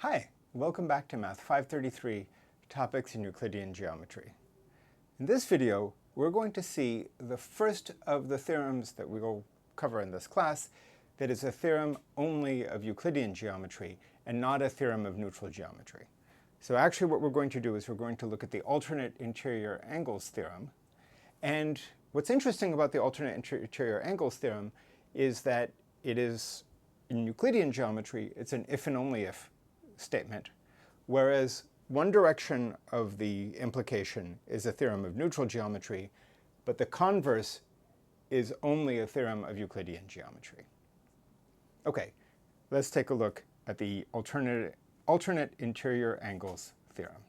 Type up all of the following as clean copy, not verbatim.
Hi, welcome back to Math 533, Topics in Euclidean Geometry. In this video, we're going to see the first of the theorems that we will cover in this class that is a theorem only of Euclidean geometry and not a theorem of neutral geometry. So actually what we're going to do is we're going to look at the alternate interior angles theorem. And what's interesting about the alternate interior angles theorem is that it is, in Euclidean geometry, it's an if and only if statement, whereas one direction of the implication is a theorem of neutral geometry, but the converse is only a theorem of Euclidean geometry. Okay, let's take a look at the alternate interior angles theorem.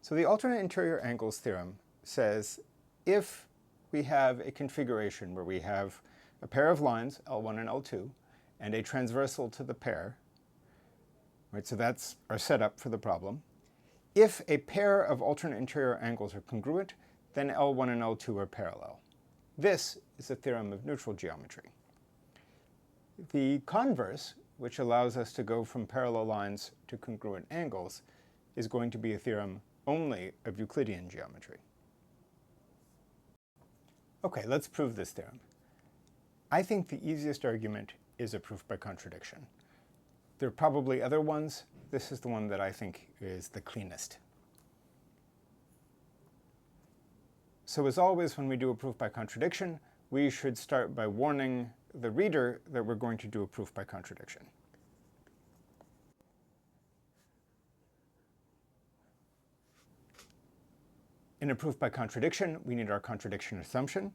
So the alternate interior angles theorem says if we have a configuration where we have a pair of lines, L1 and L2, and a transversal to the pair, right, so that's our setup for the problem. If a pair of alternate interior angles are congruent, then L1 and L2 are parallel. This is a theorem of neutral geometry. The converse, which allows us to go from parallel lines to congruent angles, is going to be a theorem only of Euclidean geometry. Okay, let's prove this theorem. I think the easiest argument is a proof by contradiction. There are probably other ones. This is the one that I think is the cleanest. So as always, when we do a proof by contradiction, we should start by warning the reader that we're going to do a proof by contradiction. In a proof by contradiction, we need our contradiction assumption.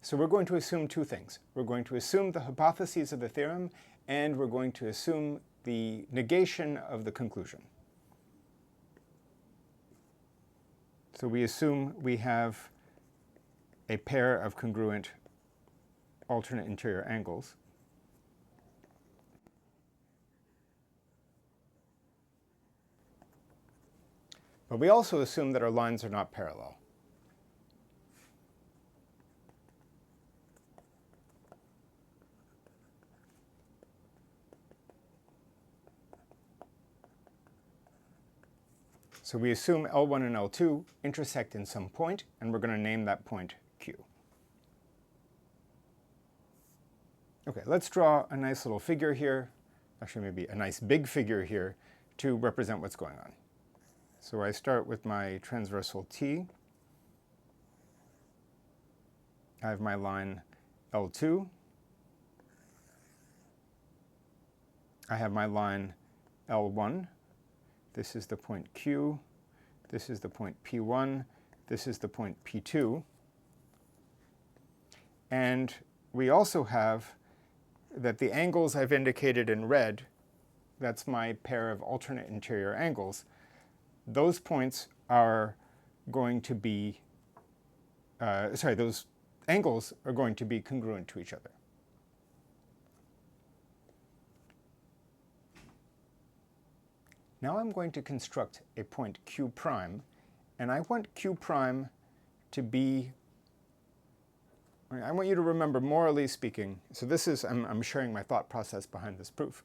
So we're going to assume two things. We're going to assume the hypotheses of the theorem, and we're going to assume the negation of the conclusion. So we assume we have a pair of congruent alternate interior angles. But we also assume that our lines are not parallel. So we assume L1 and L2 intersect in some point, and we're going to name that point Q. Okay, let's draw a nice little figure here, actually maybe a nice big figure here, to represent what's going on. So I start with my transversal T. I have my line L2. I have my line L1. This is the point Q. This is the point P1. This is the point P2. And we also have that the angles I've indicated in red, that's my pair of alternate interior angles, those points are going to be, those angles are going to be congruent to each other. Now I'm going to construct a point Q prime, and I want Q prime to be, I want you to remember, morally speaking, so this is, I'm sharing my thought process behind this proof.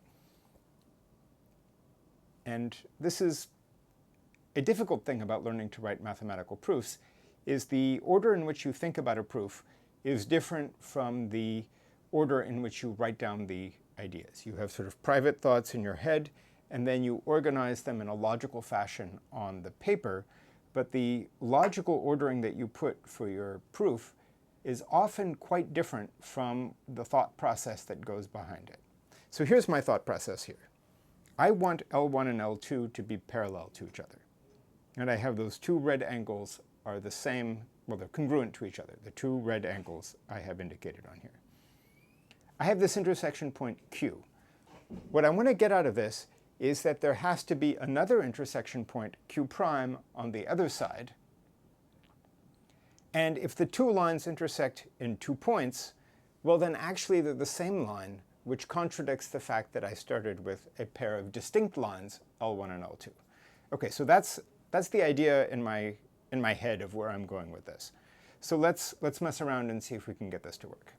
And this is a difficult thing about learning to write mathematical proofs, is the order in which you think about a proof is different from the order in which you write down the ideas. You have sort of private thoughts in your head, and then you organize them in a logical fashion on the paper, but the logical ordering that you put for your proof is often quite different from the thought process that goes behind it. So here's my thought process here. I want L1 and L2 to be parallel to each other. And I have those two red angles are the same, well, they're congruent to each other, the two red angles I have indicated on here. I have this intersection point Q. What I want to get out of this is that there has to be another intersection point Q prime on the other side. And if the two lines intersect in 2 points, well then actually they're the same line, which contradicts the fact that I started with a pair of distinct lines, L1 and L2. Okay, so that's the idea in my head of where I'm going with this. So let's mess around and see if we can get this to work.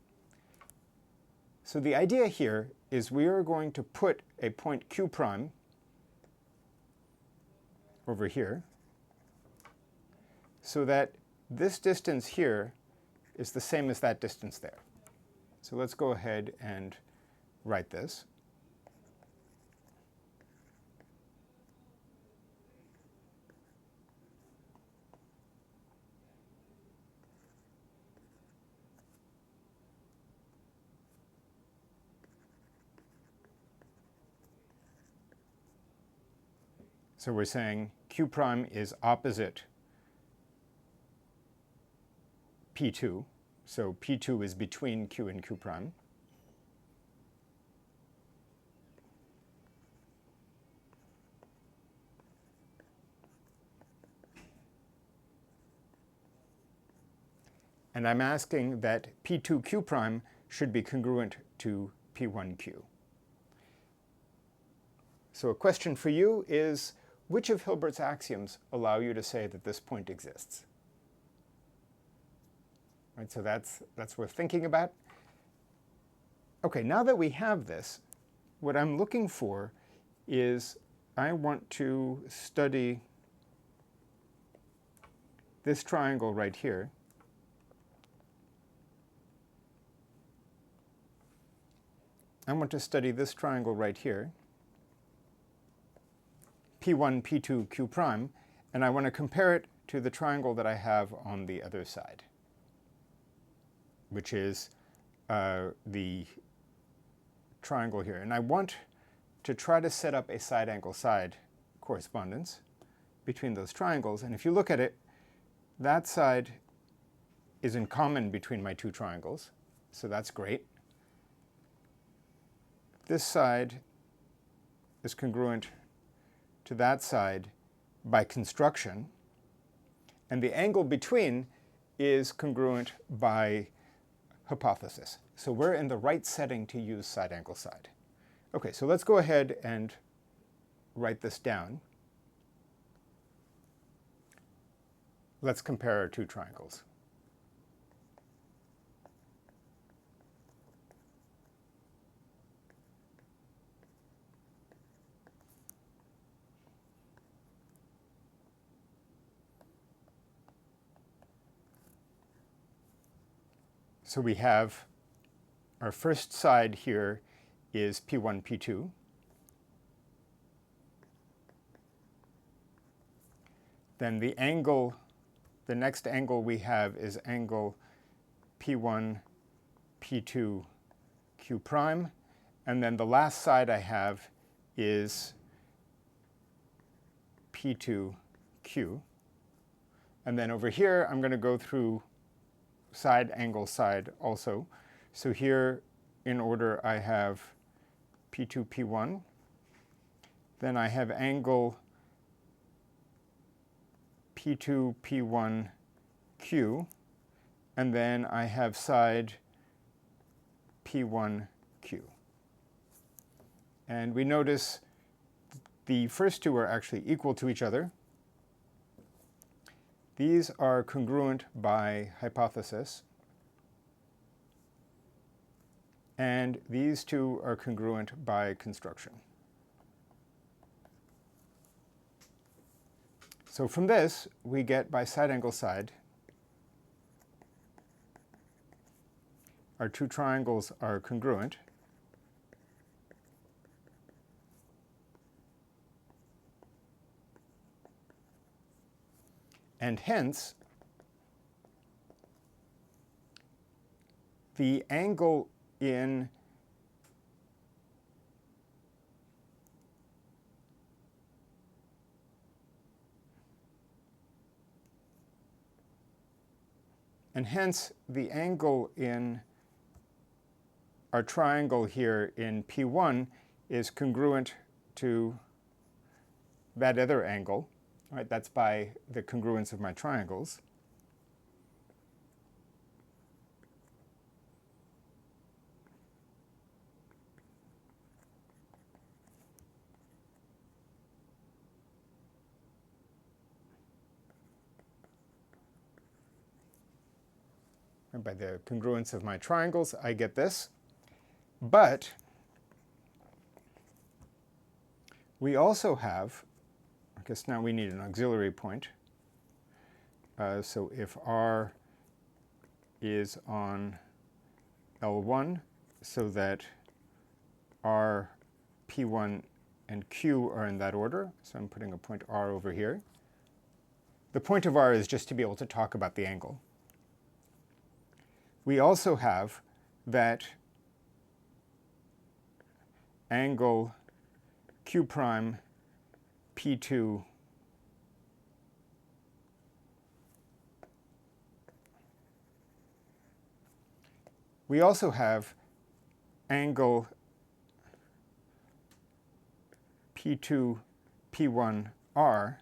So the idea here is we are going to put a point Q prime over here so that this distance here is the same as that distance there. So let's go ahead and write this. So we're saying Q prime is opposite P2. So P2 is between Q and Q prime. And I'm asking that P2Q prime should be congruent to P1Q. So a question for you is, which of Hilbert's axioms allow you to say that this point exists? Right, so that's worth thinking about. OK, now that we have this, what I'm looking for is I want to study this triangle right here. I want to study this triangle right here, P1, P2, Q prime, and I want to compare it to the triangle that I have on the other side, which is the triangle here. And I want to try to set up a side-angle-side correspondence between those triangles. And if you look at it, that side is in common between my two triangles, so that's great. This side is congruent to that side by construction, and the angle between is congruent by hypothesis. So we're in the right setting to use side-angle-side. OK, so let's go ahead and write this down. Let's compare our two triangles. So we have our first side here is P1, P2. Then the next angle we have is angle P1, P2, Q prime. And then the last side I have is P2, Q. And then over here, I'm going to go through side angle side also. So here in order I have P2, P1. Then I have angle P2, P1, Q. And then I have side P1, Q. And we notice the first two are actually equal to each other. These are congruent by hypothesis. And these two are congruent by construction. So from this, we get by side-angle-side, our two triangles are congruent. And hence, the angle in our triangle here in P1 is congruent to that other angle. Right, that's by the congruence of my triangles. And by the congruence of my triangles, I get this. But we also have, I guess now we need an auxiliary point. So if R is on L1, so that R, P1, and Q are in that order, so I'm putting a point R over here. The point of R is just to be able to talk about the angle. We also have that angle Q prime P2 we also have angle P2 P1 R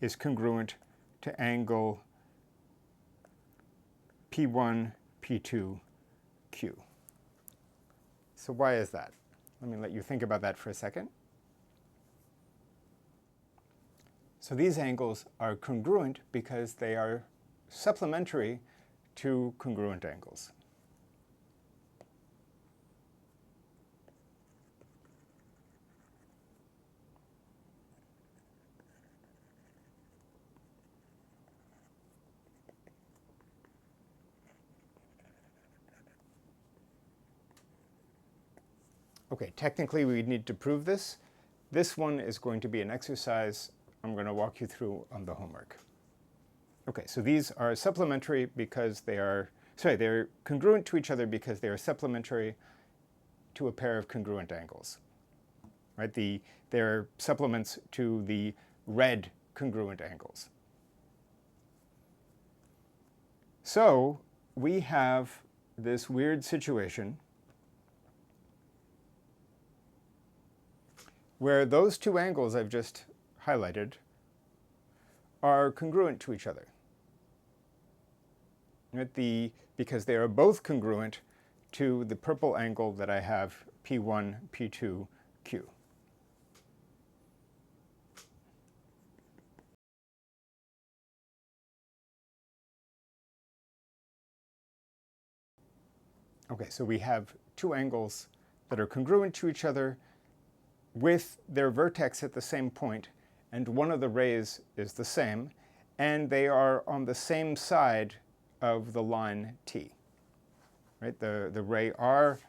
is congruent to angle P1 P2 Q. So why is that? Let me let you think about that for a second. So these angles are congruent because they are supplementary to congruent angles. Okay, technically we need to prove this. This one is going to be an exercise I'm going to walk you through on the homework. Okay, so these are supplementary because they're congruent to each other because they are supplementary to a pair of congruent angles. Right? They're supplements to the red congruent angles. So we have this weird situation where those two angles I've just highlighted are congruent to each other. Right? Because they are both congruent to the purple angle that I have P1, P2, Q. Okay, so we have two angles that are congruent to each other with their vertex at the same point, and one of the rays is the same, and they are on the same side of the line T. Right? The ray R,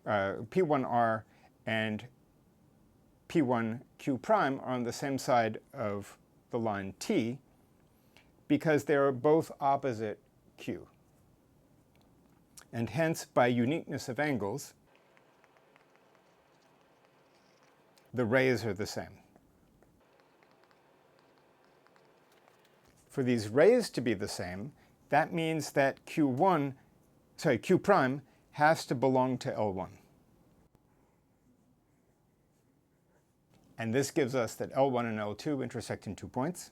P1R and P1Q prime are on the same side of the line T because they are both opposite Q. And hence, by uniqueness of angles, the rays are the same. For these rays to be the same, that means that Q prime has to belong to L1. And this gives us that L1 and L2 intersect in 2 points.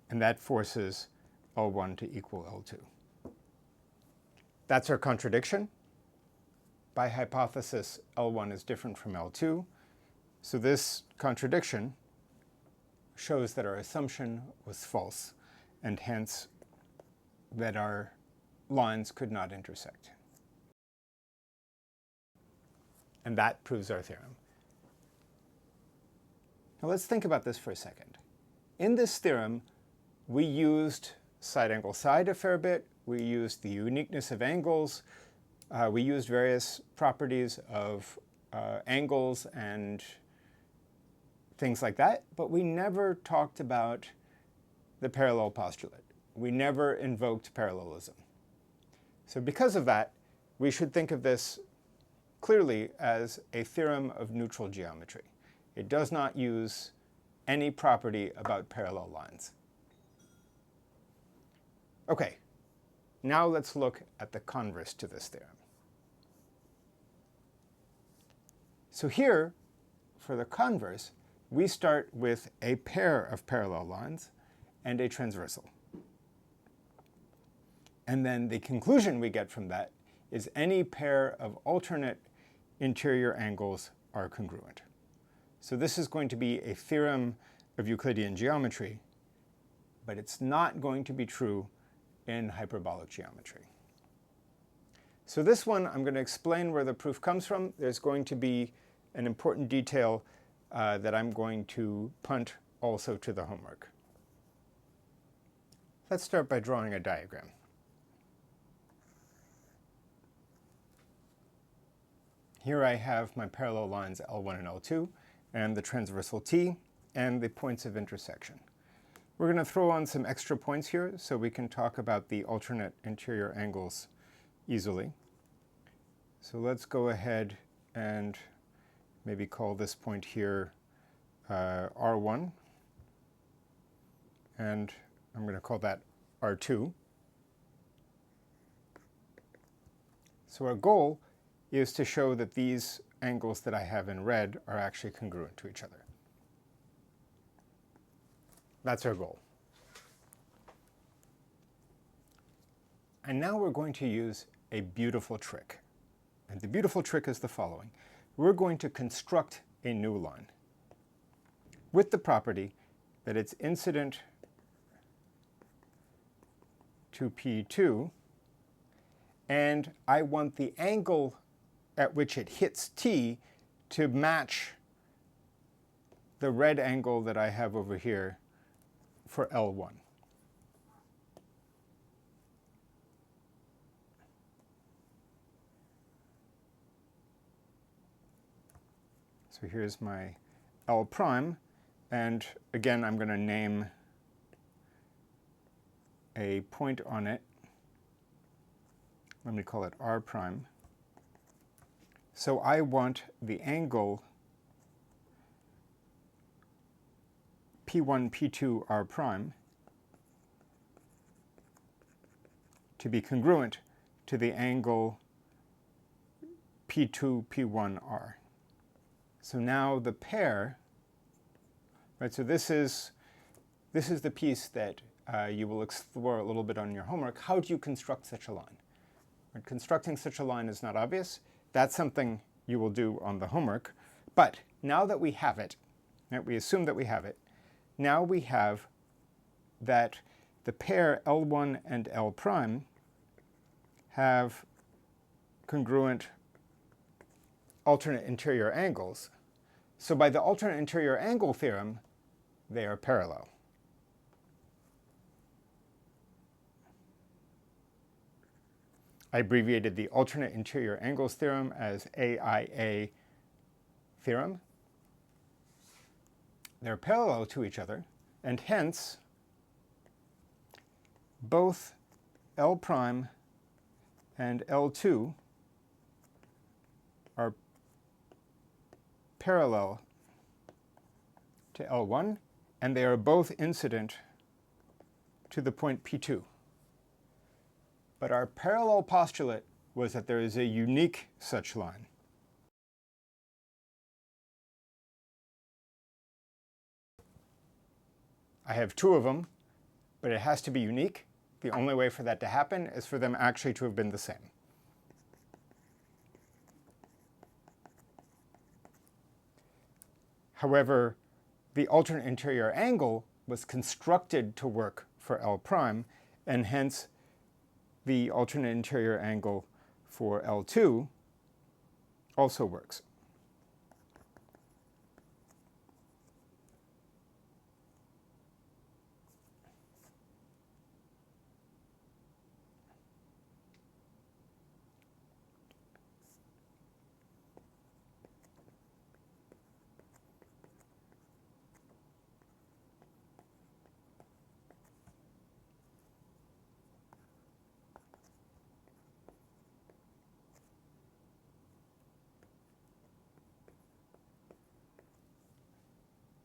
And that forces L1 to equal L2. That's our contradiction. By hypothesis, L1 is different from L2. So this contradiction shows that our assumption was false, and hence that our lines could not intersect. And that proves our theorem. Now let's think about this for a second. In this theorem, we used side angle side a fair bit. We used the uniqueness of angles. We used various properties of angles and things like that, but we never talked about the parallel postulate. We never invoked parallelism. So because of that, we should think of this clearly as a theorem of neutral geometry. It does not use any property about parallel lines. Okay, now let's look at the converse to this theorem. So here, for the converse, we start with a pair of parallel lines and a transversal. And then the conclusion we get from that is any pair of alternate interior angles are congruent. So this is going to be a theorem of Euclidean geometry but it's not going to be true in hyperbolic geometry. So this one, I'm going to explain where the proof comes from. There's going to be an important detail that I'm going to punt also to the homework. Let's start by drawing a diagram. Here I have my parallel lines L1 and L2, and the transversal T, and the points of intersection. We're going to throw on some extra points here so we can talk about the alternate interior angles easily. So let's go ahead and maybe call this point here R1, and I'm going to call that R2. So our goal is to show that these angles that I have in red are actually congruent to each other. That's our goal. And now we're going to use a beautiful trick. And the beautiful trick is the following. We're going to construct a new line with the property that it's incident to P2, and I want the angle at which it hits T to match the red angle that I have over here for L1. So here's my L prime, and again I'm going to name a point on it. Let me call it R prime. So I want the angle P1, P2, R prime to be congruent to the angle P2, P1, R. So now the pair, right, so this is the piece that you will explore a little bit on your homework. How do you construct such a line? Right, constructing such a line is not obvious. That's something you will do on the homework. But now that we have it, right, we assume that we have it, now we have that the pair L1 and L prime have congruent alternate interior angles. So by the alternate interior angle theorem, they are parallel. I abbreviated the alternate interior angles theorem as AIA theorem. They're parallel to each other, and hence both L prime and L2 are parallel to L1, and they are both incident to the point P2. But our parallel postulate was that there is a unique such line. I have two of them, but it has to be unique. The only way for that to happen is for them actually to have been the same. However, the alternate interior angle was constructed to work for L prime, and hence the alternate interior angle for L2 also works.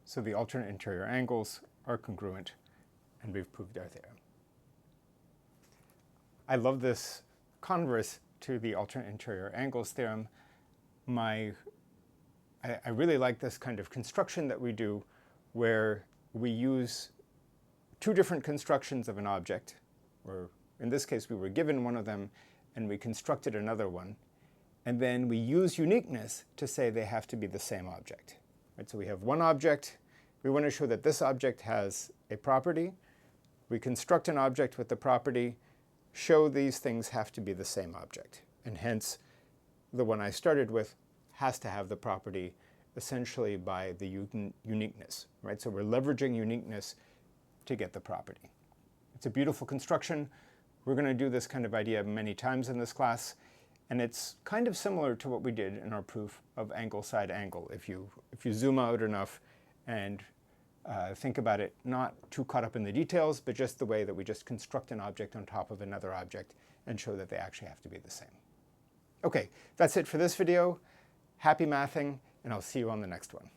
So the alternate interior angles are congruent, and we've proved our theorem. I love this converse to the alternate interior angles theorem. I really like this kind of construction that we do where we use two different constructions of an object, or in this case we were given one of them and we constructed another one, and then we use uniqueness to say they have to be the same object. Right, so we have one object, we want to show that this object has a property We construct an object with the property, show these things have to be the same object. And hence, the one I started with has to have the property essentially by the uniqueness, right? So we're leveraging uniqueness to get the property. It's a beautiful construction. We're going to do this kind of idea many times in this class, and it's kind of similar to what we did in our proof of angle-side angle. If you zoom out enough and think about it, not too caught up in the details, but just the way that we just construct an object on top of another object and show that they actually have to be the same. Okay, that's it for this video. Happy mathing, and I'll see you on the next one.